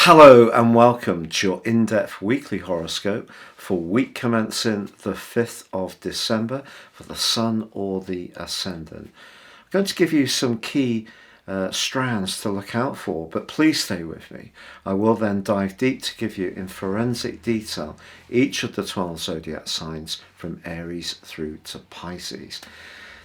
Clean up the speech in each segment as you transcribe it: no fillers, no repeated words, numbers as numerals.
Hello and welcome to your in-depth weekly horoscope for week commencing the 5th of December for the Sun or the Ascendant. I'm going to give you some key strands to look out for, but please stay with me. I will then dive deep to give you in forensic detail each of the 12 zodiac signs from Aries through to Pisces.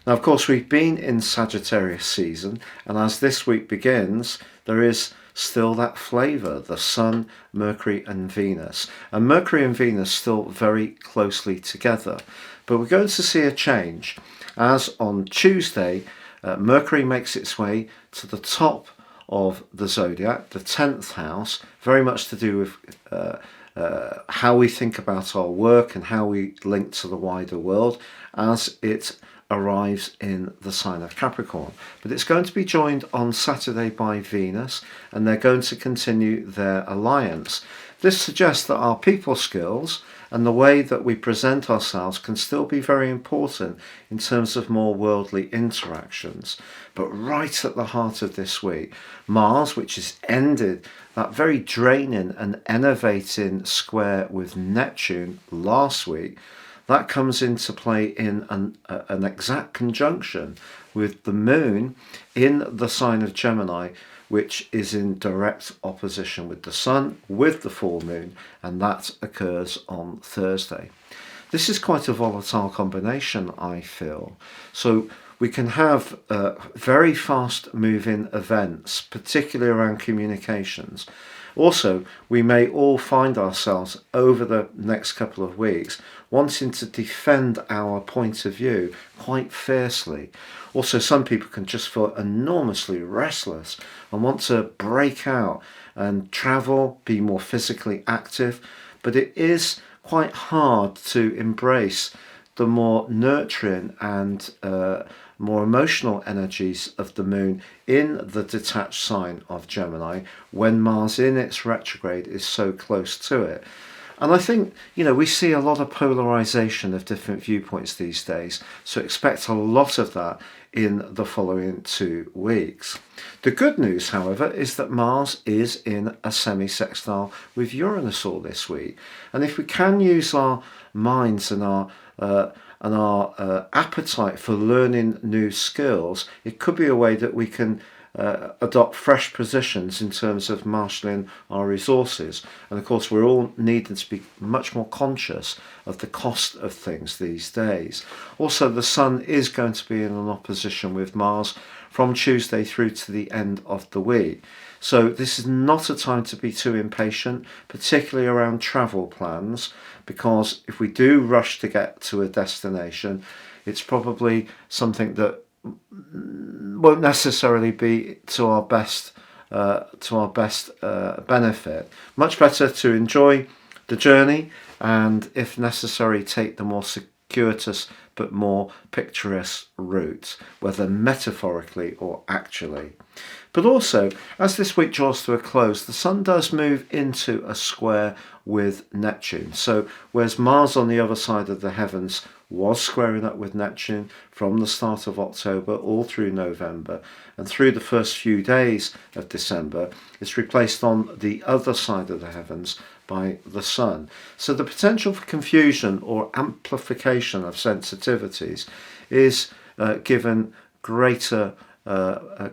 Now, of course, we've been in Sagittarius season, and as this week begins, there is still that flavour, the Sun, Mercury and Venus. And Mercury and Venus still very closely together. But we're going to see a change as on Tuesday, Mercury makes its way to the top of the zodiac, the 10th house, very much to do with how we think about our work and how we link to the wider world as it arrives in the sign of Capricorn. But it's going to be joined on Saturday by Venus, and they're going to continue their alliance. This suggests that our people skills and the way that we present ourselves can still be very important in terms of more worldly interactions. But right at the heart of this week, Mars, which has ended that very draining and enervating square with Neptune last week, that comes into play in an exact conjunction with the moon in the sign of Gemini, which is in direct opposition with the sun, with the full moon, and that occurs on Thursday. This is quite a volatile combination, I feel. So we can have very fast moving events, particularly around communications. Also, we may all find ourselves over the next couple of weeks wanting to defend our point of view quite fiercely. Also, some people can just feel enormously restless and want to break out and travel, be more physically active, but it is quite hard to embrace the more nurturing and more emotional energies of the moon in the detached sign of Gemini when Mars in its retrograde is so close to it. And I think, we see a lot of polarization of different viewpoints these days, so expect a lot of that in the following 2 weeks. The good news, however, is that Mars is in a semi-sextile with Uranus all this week. And if we can use our minds and our appetite for learning new skills, it could be a way that we can adopt fresh positions in terms of marshalling our resources. And of course, we're all needing to be much more conscious of the cost of things these days. Also, the Sun is going to be in an opposition with Mars from Tuesday through to the end of the week. So this is not a time to be too impatient, particularly around travel plans, because if we do rush to get to a destination, it's probably something that won't necessarily be to our best benefit. Much better to enjoy the journey and, if necessary, take the more circuitous but more picturesque route, whether metaphorically or actually. But also, as this week draws to a close, the Sun does move into a square with Neptune. So whereas Mars on the other side of the heavens was squaring up with Neptune from the start of October all through November and through the first few days of December, it's replaced on the other side of the heavens by the Sun. So the potential for confusion or amplification of sensitivities is given greater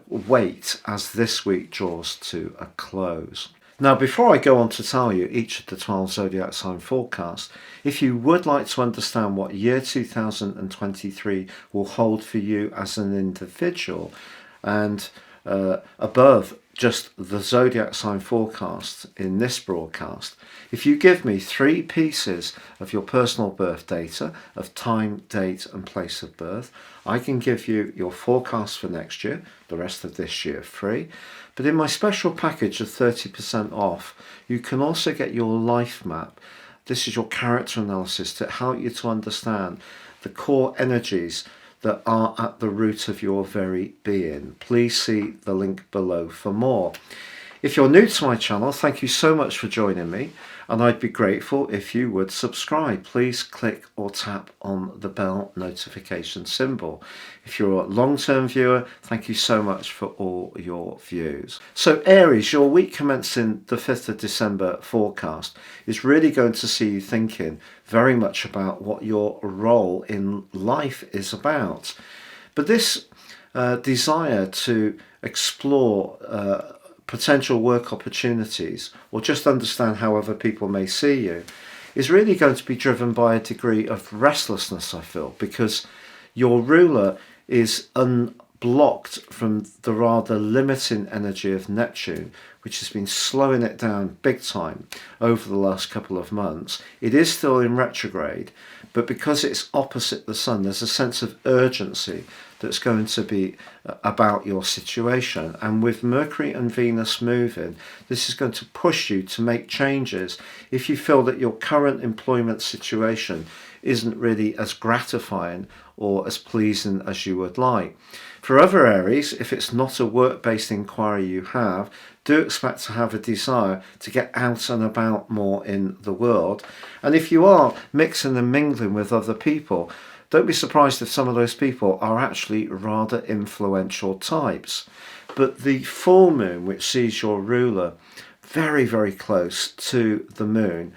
weight as this week draws to a close. Now, before I go on to tell you each of the 12 zodiac sign forecasts, if you would like to understand what year 2023 will hold for you as an individual, and above just the zodiac sign forecast in this broadcast, if you give me 3 pieces of your personal birth data of time, date and place of birth, I can give you your forecast for next year, the rest of this year free. But in my special package of 30% off, you can also get your life map. This is your character analysis to help you to understand the core energies that are at the root of your very being. Please see the link below for more. If you're new to my channel, thank you so much for joining me, and I'd be grateful if you would subscribe. Please click or tap on the bell notification symbol. If you're a long-term viewer, thank you so much for all your views. So Aries, your week commencing the 5th of December forecast is really going to see you thinking very much about what your role in life is about. But this desire to explore potential work opportunities, or just understand how other people may see you, is really going to be driven by a degree of restlessness, I feel, because your ruler is unblocked from the rather limiting energy of Neptune, which has been slowing it down big time over the last couple of months. It is still in retrograde, but because it's opposite the sun, there's a sense of urgency that's going to be about your situation. And with Mercury and Venus moving, this is going to push you to make changes if you feel that your current employment situation isn't really as gratifying or as pleasing as you would like. For other Aries, if it's not a work-based inquiry you have, do expect to have a desire to get out and about more in the world. And if you are mixing and mingling with other people, don't be surprised if some of those people are actually rather influential types. But the full moon, which sees your ruler very, very close to the moon,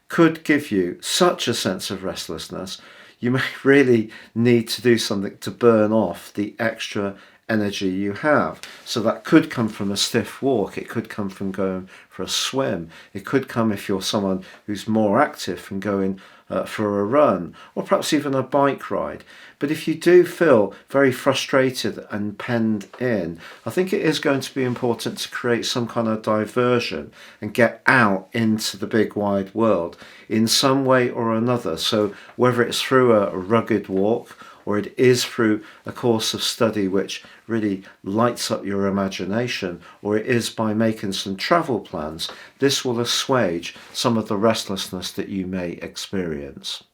could give you such a sense of restlessness. You may really need to do something to burn off the extra energy you have. So that could come from a stiff walk, it could come from going for a swim, it could come, if you're someone who's more active, from going for a run, or perhaps even a bike ride. But if you do feel very frustrated and penned in, I think it is going to be important to create some kind of diversion and get out into the big wide world in some way or another. So whether it's through a rugged walk, or it is through a course of study which really lights up your imagination, or it is by making some travel plans, this will assuage some of the restlessness that you may experience.